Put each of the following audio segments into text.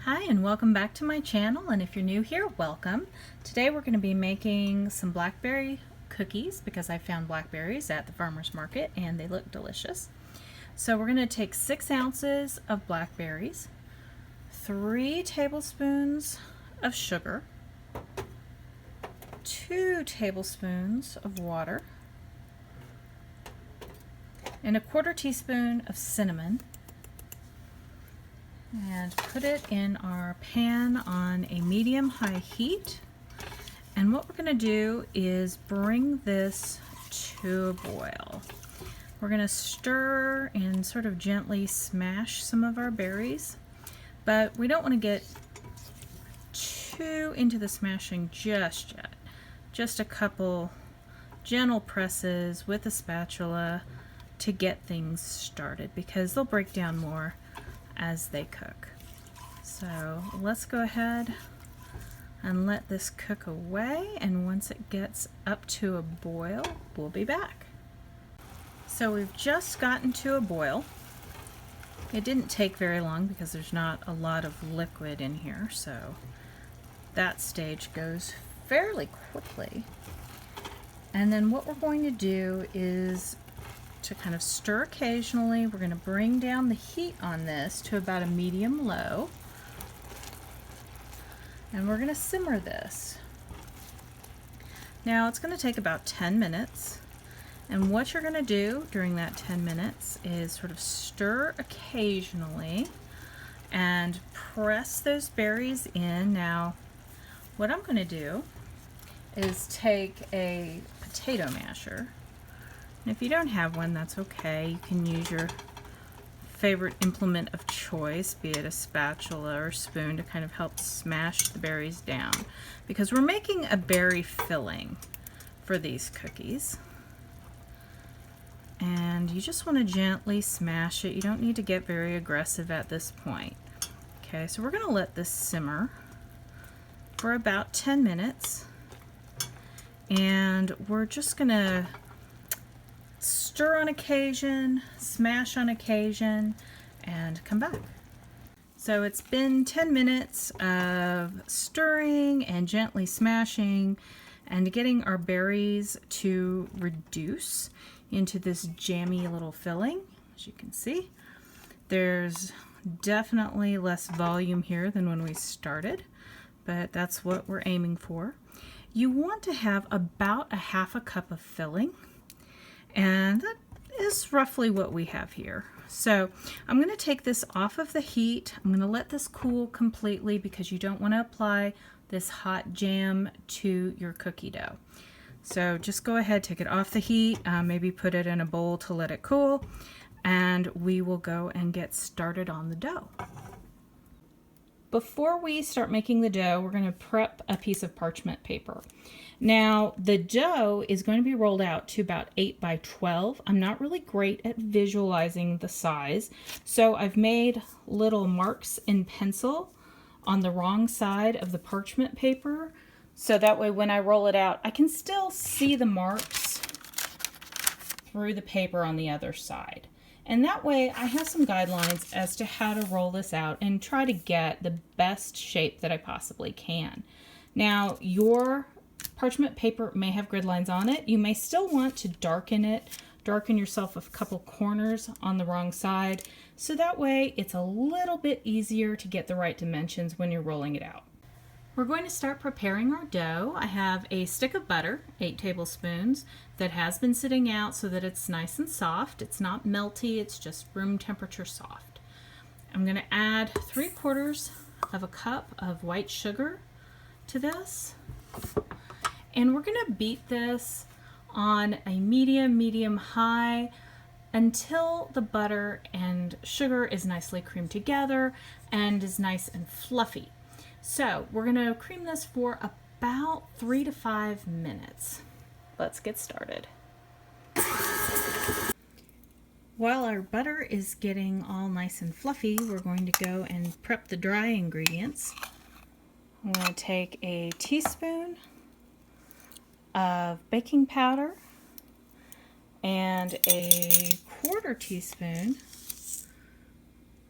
Hi and welcome back to my channel, and if you're new here, welcome. Today we're going to be making some blackberry cookies because I found blackberries at the farmer's market and they look delicious. So we're going to take 6 ounces of blackberries, 3 tablespoons of sugar, 2 tablespoons of water, and a 1/4 teaspoon of cinnamon, and put it in our pan on a medium-high heat. And what we're going to do is bring this to a boil. We're going to stir and sort of gently smash some of our berries, but we don't want to get too into the smashing just yet. Just a couple gentle presses with a spatula to get things started because they'll break down more as they cook. So let's go ahead and let this cook away, and once it gets up to a boil, we'll be back. So we've just gotten to a boil. It didn't take very long because there's not a lot of liquid in here, so that stage goes fairly quickly. And then what we're going to do is to kind of stir occasionally. We're going to bring down the heat on this to about a medium-low, and we're going to simmer this. Now it's going to take about 10 minutes, and what you're going to do during that 10 minutes is sort of stir occasionally and press those berries in. Now what I'm going to do is take a potato masher. And if you don't have one, that's okay. You can use your favorite implement of choice, be it a spatula or spoon, to kind of help smash the berries down, because we're making a berry filling for these cookies. And you just want to gently smash it. You don't need to get very aggressive at this point. Okay, so we're going to let this simmer for about 10 minutes. And we're just going to stir on occasion, smash on occasion, and come back. So it's been 10 minutes of stirring and gently smashing and getting our berries to reduce into this jammy little filling. As you can see, there's definitely less volume here than when we started, but that's what we're aiming for. You want to have about a 1/2 cup of filling, and that is roughly what we have here. So I'm going to take this off of the heat. I'm going to let this cool completely because you don't want to apply this hot jam to your cookie dough. So just go ahead, take it off the heat, maybe put it in a bowl to let it cool, and we will go and get started on the dough. Before we start making the dough, we're going to prep a piece of parchment paper. Now, the dough is going to be rolled out to about 8 by 12. I'm not really great at visualizing the size, so I've made little marks in pencil on the wrong side of the parchment paper, so that way when I roll it out, I can still see the marks through the paper on the other side. And that way I have some guidelines as to how to roll this out and try to get the best shape that I possibly can. Now, your parchment paper may have grid lines on it. You may still want to darken it, darken yourself a couple corners on the wrong side, so that way it's a little bit easier to get the right dimensions when you're rolling it out. We're going to start preparing our dough. I have a stick of butter, 8 tablespoons, that has been sitting out so that it's nice and soft. It's not melty, it's just room temperature soft. I'm going to add 3/4 of a cup of white sugar to this. And we're going to beat this on a medium-high until the butter and sugar is nicely creamed together and is nice and fluffy. So we're going to cream this for about 3 to 5 minutes. Let's get started. While our butter is getting all nice and fluffy, we're going to go and prep the dry ingredients. I'm going to take a teaspoon of baking powder and a 1/4 teaspoon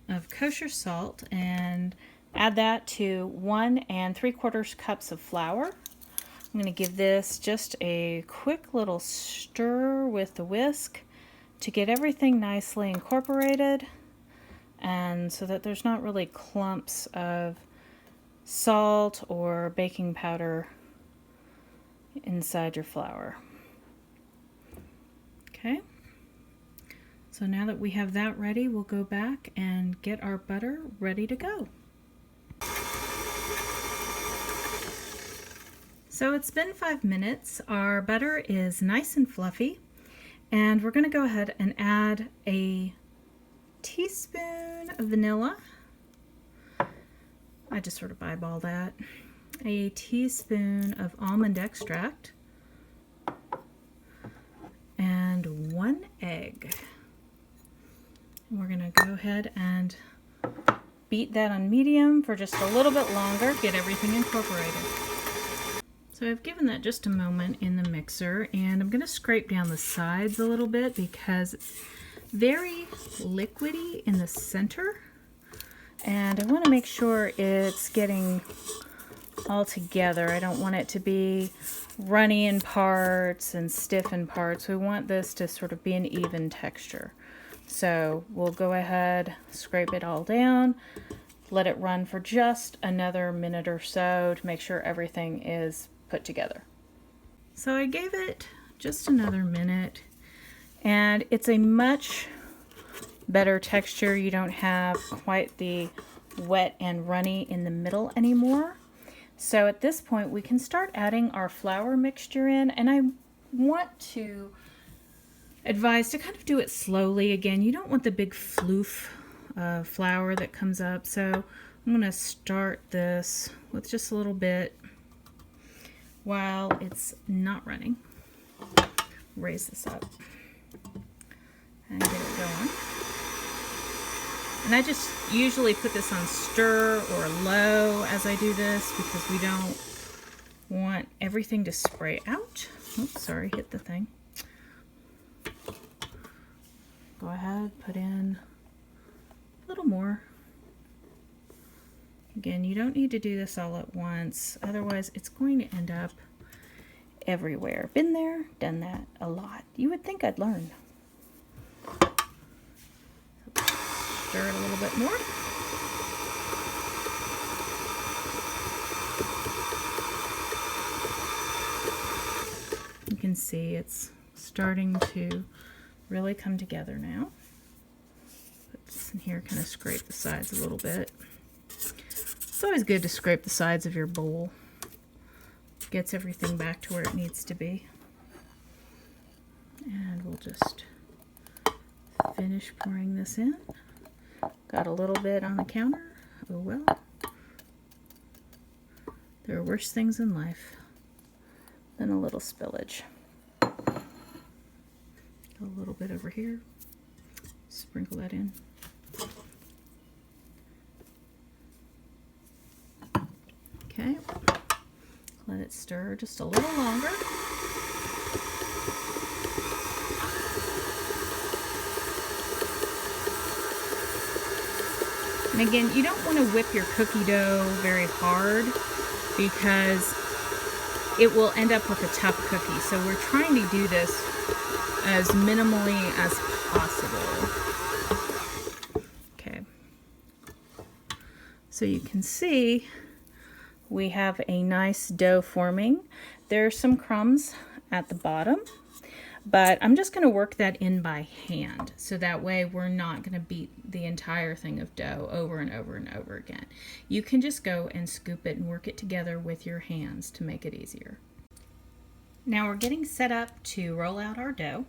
of kosher salt, and Add that to 1 3/4 cups of flour. I'm going to give this just a quick little stir with the whisk to get everything nicely incorporated, and so that there's not really clumps of salt or baking powder inside your flour. Okay, so now that we have that ready, we'll go back and get our butter ready to go. So it's been 5 minutes. Our butter is nice and fluffy, and we're going to go ahead and add a teaspoon of vanilla. I just sort of eyeball that. A teaspoon of almond extract, and 1 egg. And we're going to go ahead and beat that on medium for just a little bit longer, get everything incorporated. So I've given that just a moment in the mixer, and I'm going to scrape down the sides a little bit because it's very liquidy in the center, and I want to make sure it's getting all together. I don't want it to be runny in parts and stiff in parts. We want this to sort of be an even texture. So we'll go ahead, scrape it all down, let it run for just another minute or so to make sure everything is put together. So I gave it just another minute, and it's a much better texture. You don't have quite the wet and runny in the middle anymore. So at this point we can start adding our flour mixture in, and I want to advise to kind of do it slowly. Again, you don't want the big floof of flour that comes up, so I'm going to start this with just a little bit while it's not running. Raise this up and get it going. And I just usually put this on stir or low as I do this because we don't want everything to spray out. Oops, sorry, hit the thing. Go ahead, put in a little more. Again, you don't need to do this all at once, otherwise it's going to end up everywhere. Been there, done that a lot. You would think I'd learn. Stir it a little bit more. You can see it's starting to really come together now. Put this in here, kind of scrape the sides a little bit. It's always good to scrape the sides of your bowl. Gets everything back to where it needs to be. And we'll just finish pouring this in. Got a little bit on the counter. Oh well. There are worse things in life than a little spillage. A little bit over here. Sprinkle that in. Okay. Let it stir just a little longer. And again, you don't want to whip your cookie dough very hard because it will end up with a tough cookie. So we're trying to do this as minimally as possible. Okay. So you can see we have a nice dough forming. There's some crumbs at the bottom, but I'm just going to work that in by hand, so that way we're not going to beat the entire thing of dough over and over and over again. You can just go and scoop it and work it together with your hands to make it easier. Now we're getting set up to roll out our dough.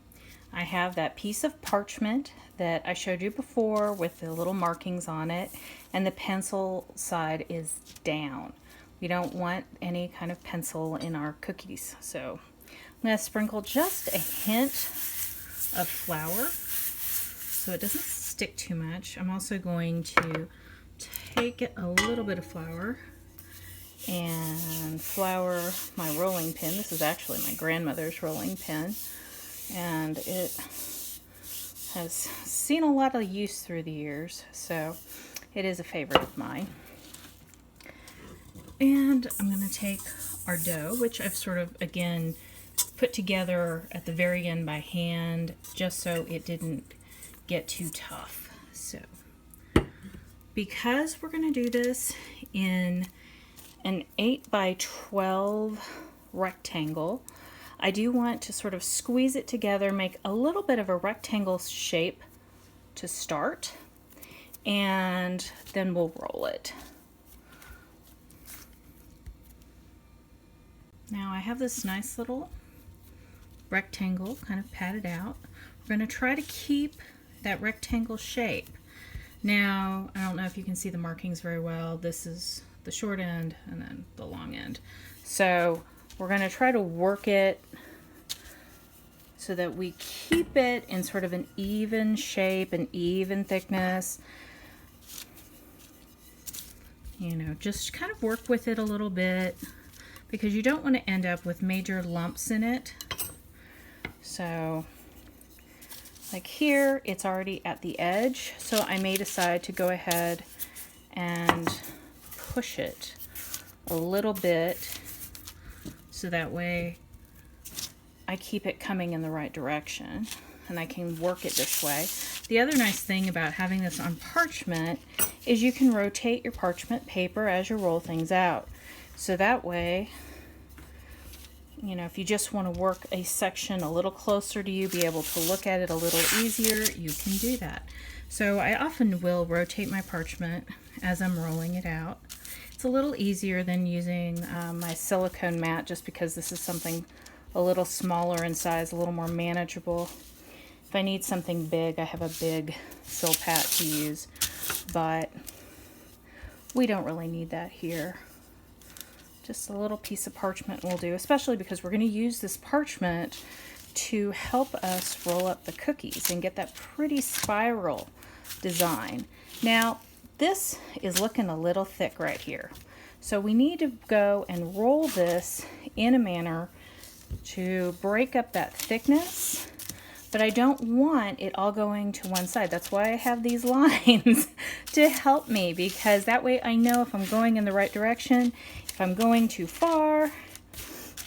I have that piece of parchment that I showed you before with the little markings on it, and the pencil side is down. We don't want any kind of pencil in our cookies, so I'm going to sprinkle just a hint of flour so it doesn't stick too much. I'm also going to take a little bit of flour and flour my rolling pin. This is actually my grandmother's rolling pin, and it has seen a lot of use through the years, so it is a favorite of mine. And I'm going to take our dough, which I've sort of, again, put together at the very end by hand, just so it didn't get too tough. So, because we're going to do this in an 8 by 12 rectangle, I do want to sort of squeeze it together, make a little bit of a rectangle shape to start, and then we'll roll it. Now I have this nice little rectangle kind of patted out. We're going to try to keep that rectangle shape. Now, I don't know if you can see the markings very well. This is the short end and then the long end. So we're going to try to work it so that we keep it in sort of an even shape, an even thickness. You know, just kind of work with it a little bit, because you don't want to end up with major lumps in it. So, like here, it's already at the edge, so I may decide to go ahead and push it a little bit, so that way I keep it coming in the right direction, and I can work it this way. The other nice thing about having this on parchment is you can rotate your parchment paper as you roll things out. So that way, you know, if you just want to work a section a little closer to you, be able to look at it a little easier, you can do that. So I often will rotate my parchment as I'm rolling it out. It's a little easier than using my silicone mat, just because this is something a little smaller in size, a little more manageable. If I need something big, I have a big Silpat to use, but we don't really need that here. Just a little piece of parchment will do, especially because we're going to use this parchment to help us roll up the cookies and get that pretty spiral design. Now, this is looking a little thick right here. So we need to go and roll this in a manner to break up that thickness, but I don't want it all going to one side. That's why I have these lines to help me, because that way I know if I'm going in the right direction, if I'm going too far,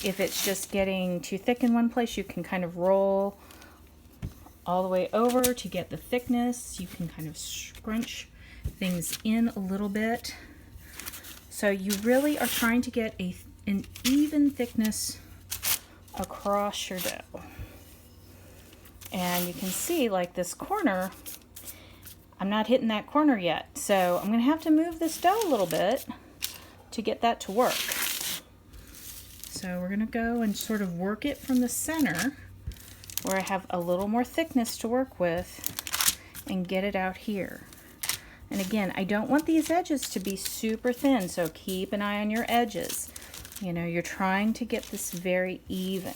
if it's just getting too thick in one place. You can kind of roll all the way over to get the thickness. You can kind of scrunch things in a little bit. So you really are trying to get an even thickness across your dough. And you can see, like, this corner, I'm not hitting that corner yet. So I'm going to have to move this dough a little bit to get that to work. So we're going to go and sort of work it from the center where I have a little more thickness to work with and get it out here. And again, I don't want these edges to be super thin, so keep an eye on your edges. You know, you're trying to get this very even.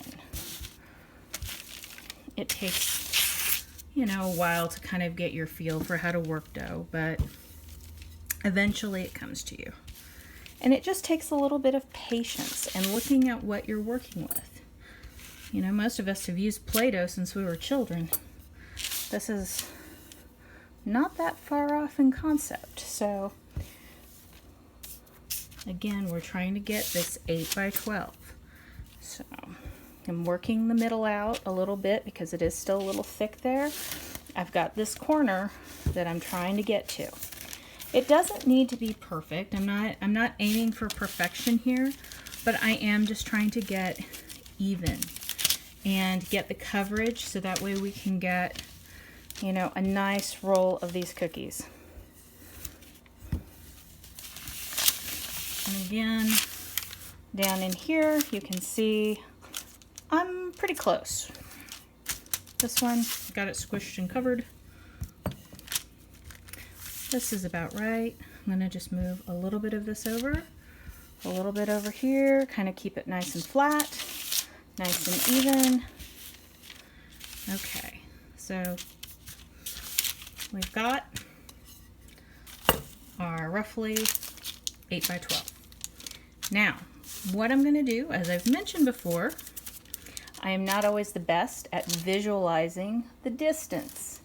It takes, you know, a while to kind of get your feel for how to work dough, but eventually it comes to you. And it just takes a little bit of patience and looking at what you're working with. You know, most of us have used Play-Doh since we were children. This is not that far off in concept. So again, we're trying to get this 8 by 12. So I'm working the middle out a little bit because it is still a little thick there. I've got this corner that I'm trying to get to. It doesn't need to be perfect. I'm not aiming for perfection here, but I am just trying to get even and get the coverage so that way we can get, you know, a nice roll of these cookies. And again, down in here, you can see I'm pretty close. This one, got it squished and covered. This is about right. I'm gonna just move a little bit of this over, a little bit over here, kind of keep it nice and flat, nice and even. Okay, so we've got our roughly 8 by 12. Now, what I'm gonna do, as I've mentioned before, I am not always the best at visualizing the distance.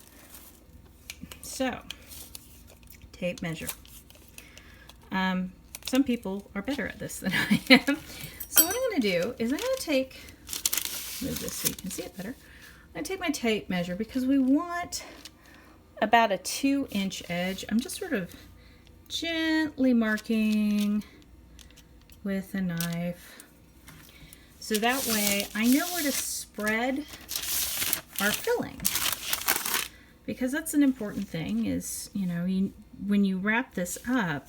So, tape measure. Some people are better at this than I am. So what I'm going to do is I'm going to move this so you can see it better. I'm going to take my tape measure because we want about a 2-inch edge. I'm just sort of gently marking with a knife. So that way I know where to spread our filling. Because that's an important thing is, you know, when you wrap this up,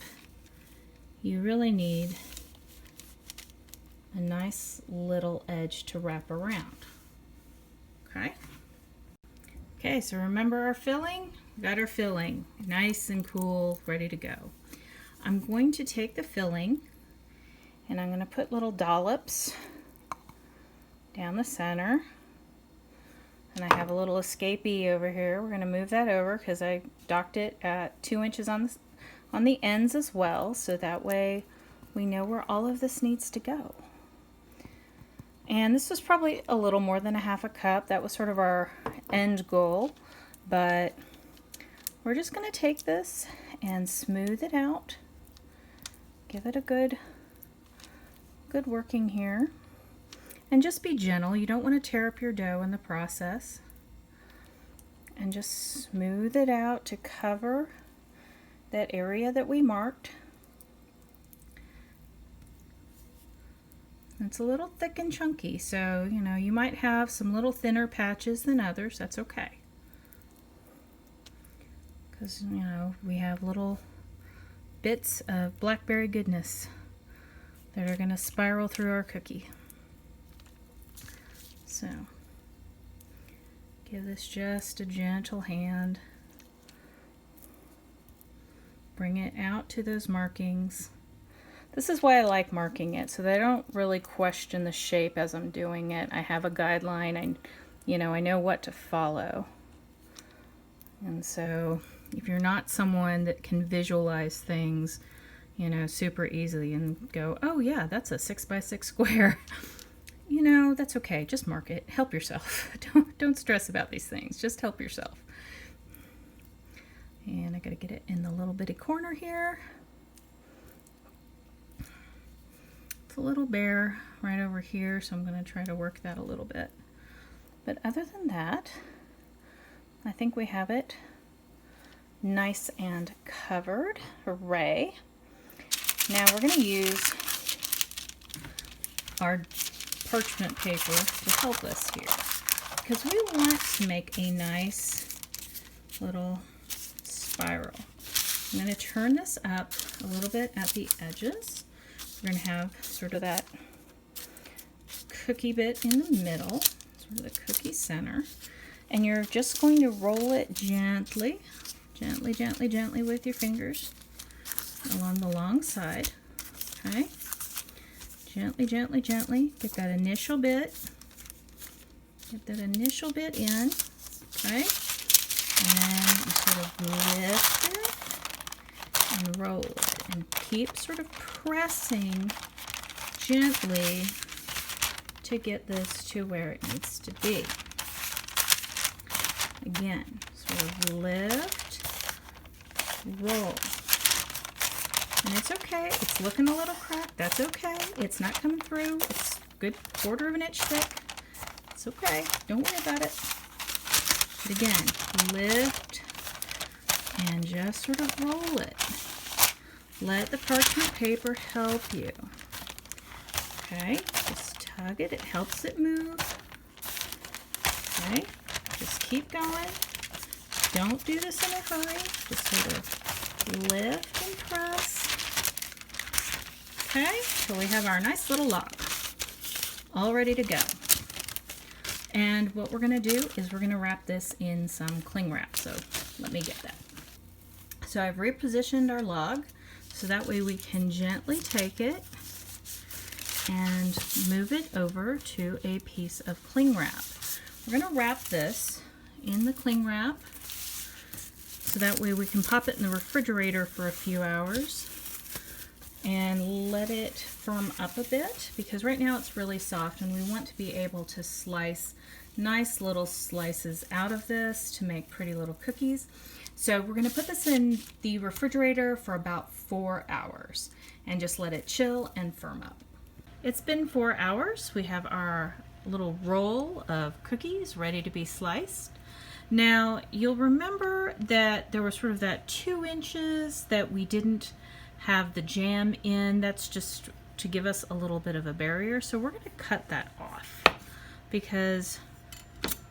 you really need a nice little edge to wrap around. Okay? Okay, so remember our filling? We got our filling nice and cool, ready to go. I'm going to take the filling and I'm going to put little dollops down the center. And I have a little escapee over here. We're going to move that over because I docked it at 2 inches on the ends as well, so that way we know where all of this needs to go. And this was probably a little more than a half a cup. That was sort of our end goal, but we're just going to take this and smooth it out. Give it a good working here. And just be gentle. You don't want to tear up your dough in the process. And just smooth it out to cover that area that we marked. It's a little thick and chunky, so you know, you might have some little thinner patches than others. That's okay. Because, you know, we have little bits of blackberry goodness that are going to spiral through our cookie. So, give this just a gentle hand. Bring it out to those markings. This is why I like marking it, so that I don't really question the shape as I'm doing it. I have a guideline, I know what to follow. And so, if you're not someone that can visualize things, you know, super easily and go, oh yeah, that's a 6x6 square. You know, that's okay. Just mark it. Help yourself. Don't stress about these things. Just help yourself. And I got to get it in the little bitty corner here. It's a little bare right over here, so I'm going to try to work that a little bit. But other than that, I think we have it nice and covered. Hooray. Now we're going to use our parchment paper to help us here, because we want to make a nice little spiral. I'm going to turn this up a little bit at the edges. We're going to have sort of that cookie bit in the middle, sort of the cookie center, and you're just going to roll it gently with your fingers along the long side. Okay? Gently, get that initial bit in, okay? And then you sort of lift it and roll it and keep sort of pressing gently to get this to where it needs to be. Again, sort of lift, roll. And it's okay. It's looking a little cracked. That's okay. It's not coming through. It's a good 1/4 of an inch thick. It's okay. Don't worry about it. But again, lift and just sort of roll it. Let the parchment paper help you. Okay, just tug it. It helps it move. Okay, just keep going. Don't do this in a hurry. Just sort of lift and press. Okay, so we have our nice little log all ready to go. And what we're going to do is we're going to wrap this in some cling wrap. So let me get that. So I've repositioned our log so that way we can gently take it and move it over to a piece of cling wrap. We're going to wrap this in the cling wrap so that way we can pop it in the refrigerator for a few hours and let it firm up a bit, because right now it's really soft and we want to be able to slice nice little slices out of this to make pretty little cookies. So we're going to put this in the refrigerator for about 4 hours and just let it chill and firm up. It's been 4 hours. We have our little roll of cookies ready to be sliced. Now you'll remember that there was sort of that 2 inches that we didn't have the jam in. That's just to give us a little bit of a barrier. So we're going to cut that off because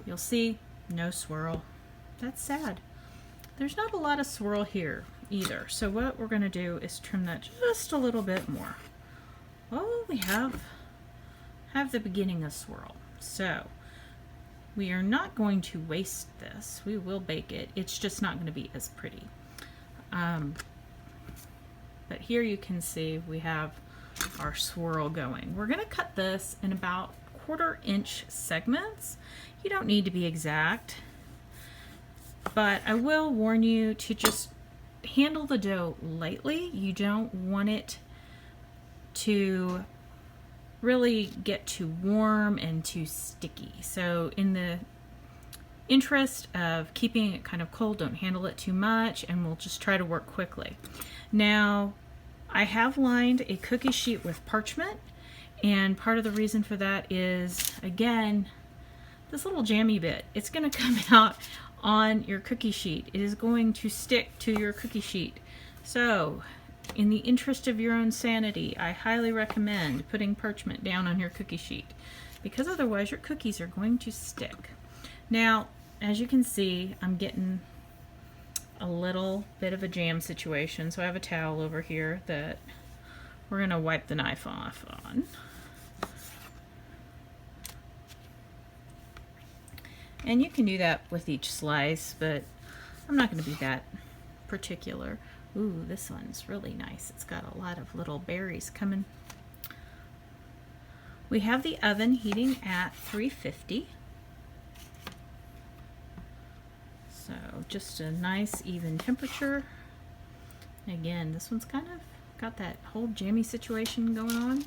you'll see no swirl. That's sad. There's not a lot of swirl here either. So what we're going to do is trim that just a little bit more. Oh, we have the beginning of swirl. So we are not going to waste this. We will bake it. It's just not going to be as pretty. But here you can see we have our swirl going. We're going to cut this in about 1/4 inch segments. You don't need to be exact, but I will warn you to just handle the dough lightly. You don't want it to really get too warm and too sticky. So in the interest of keeping it kind of cold, don't handle it too much, and we'll just try to work quickly. Now, I have lined a cookie sheet with parchment, and part of the reason for that is, again, this little jammy bit. It's going to come out on your cookie sheet. It is going to stick to your cookie sheet. So, in the interest of your own sanity, I highly recommend putting parchment down on your cookie sheet, because otherwise your cookies are going to stick. Now, as you can see, I'm getting a little bit of a jam situation, so I have a towel over here that we're going to wipe the knife off on. And you can do that with each slice, but I'm not going to be that particular. Ooh, this one's really nice. It's got a lot of little berries coming. We have the oven heating at 350. So just a nice even temperature. Again, this one's kind of got that whole jammy situation going on.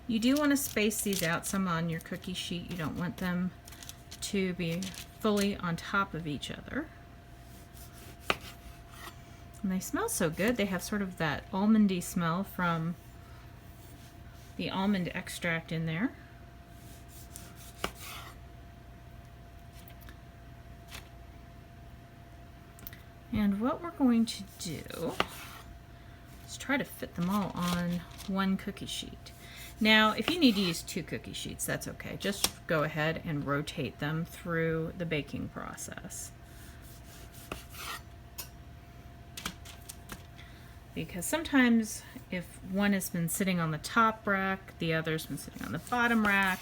You do want to space these out some on your cookie sheet. You don't want them to be fully on top of each other. And they smell so good. They have sort of that almondy smell from the almond extract in there. And what we're going to do is try to fit them all on one cookie sheet. Now, if you need to use 2 cookie sheets, that's okay. Just go ahead and rotate them through the baking process. Because sometimes if one has been sitting on the top rack, the other's been sitting on the bottom rack,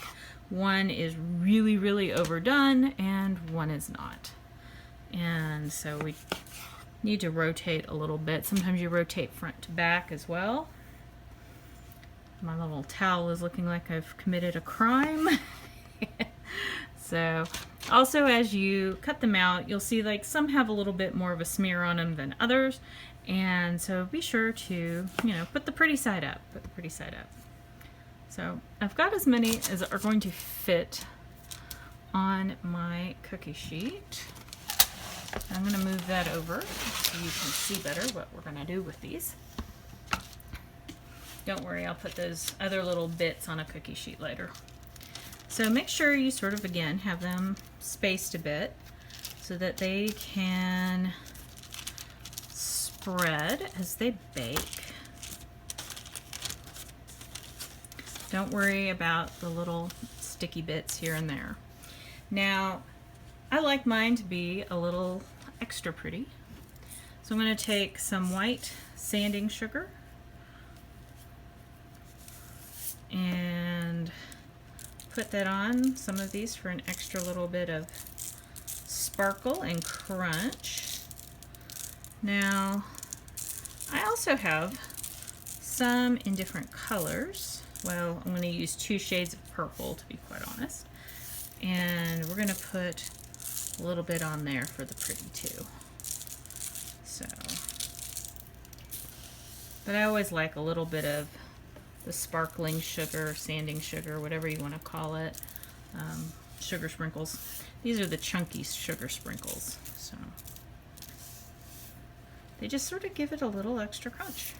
one is really, really overdone and one is not. And so we need to rotate a little bit. Sometimes you rotate front to back as well. My little towel is looking like I've committed a crime. So also as you cut them out, you'll see like some have a little bit more of a smear on them than others. And so be sure to, put the pretty side up. Put the pretty side up. So I've got as many as are going to fit on my cookie sheet. I'm going to move that over so you can see better what we're going to do with these. Don't worry, I'll put those other little bits on a cookie sheet later. So make sure you sort of, again, have them spaced a bit so that they can spread as they bake. Don't worry about the little sticky bits here and there. Now, I like mine to be a little extra pretty. So I'm going to take some white sanding sugar and put that on some of these for an extra little bit of sparkle and crunch. Now, I also have some in different colors. Well, I'm going to use 2 shades of purple, to be quite honest. And we're going to put a little bit on there for the pretty too. So, but I always like a little bit of the sparkling sugar, sanding sugar, whatever you want to call it. sugar sprinkles. These are the chunky sugar sprinkles. So they just sort of give it a little extra crunch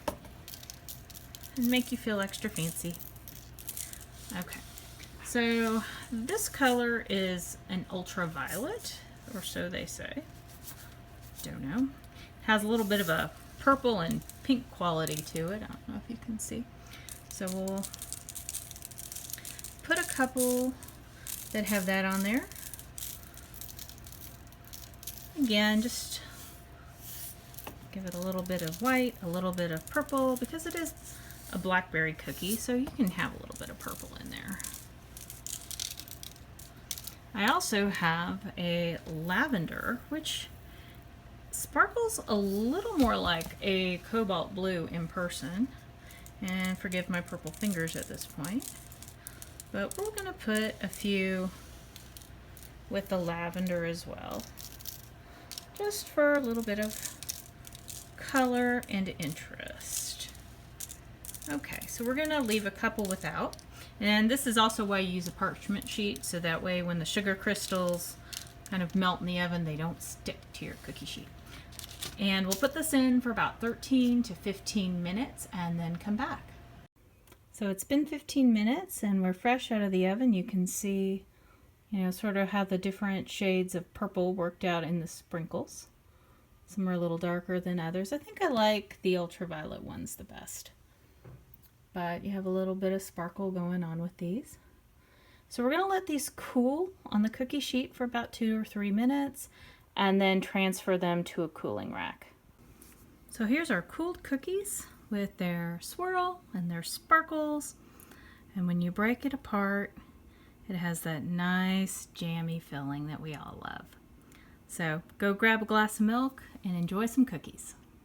and make you feel extra fancy. Okay, so this color is an ultraviolet, or so they say. Don't know. Has a little bit of a purple and pink quality to it. I don't know if you can see. So we'll put a couple that have that on there. Again, just give it a little bit of white, a little bit of purple, because it is a blackberry cookie, so you can have a little bit of purple in there. I also have a lavender, which sparkles a little more like a cobalt blue in person. And forgive my purple fingers at this point. But we're going to put a few with the lavender as well, just for a little bit of color and interest. Okay, so we're going to leave a couple without. And this is also why you use a parchment sheet, so that way when the sugar crystals kind of melt in the oven, they don't stick to your cookie sheet. And we'll put this in for about 13 to 15 minutes and then come back. So it's been 15 minutes and we're fresh out of the oven. You can see, sort of how the different shades of purple worked out in the sprinkles. Some are a little darker than others. I think I like the ultraviolet ones the best. But you have a little bit of sparkle going on with these. So we're going to let these cool on the cookie sheet for about 2 or 3 minutes and then transfer them to a cooling rack. So here's our cooled cookies with their swirl and their sparkles. And when you break it apart, it has that nice jammy filling that we all love. So go grab a glass of milk and enjoy some cookies.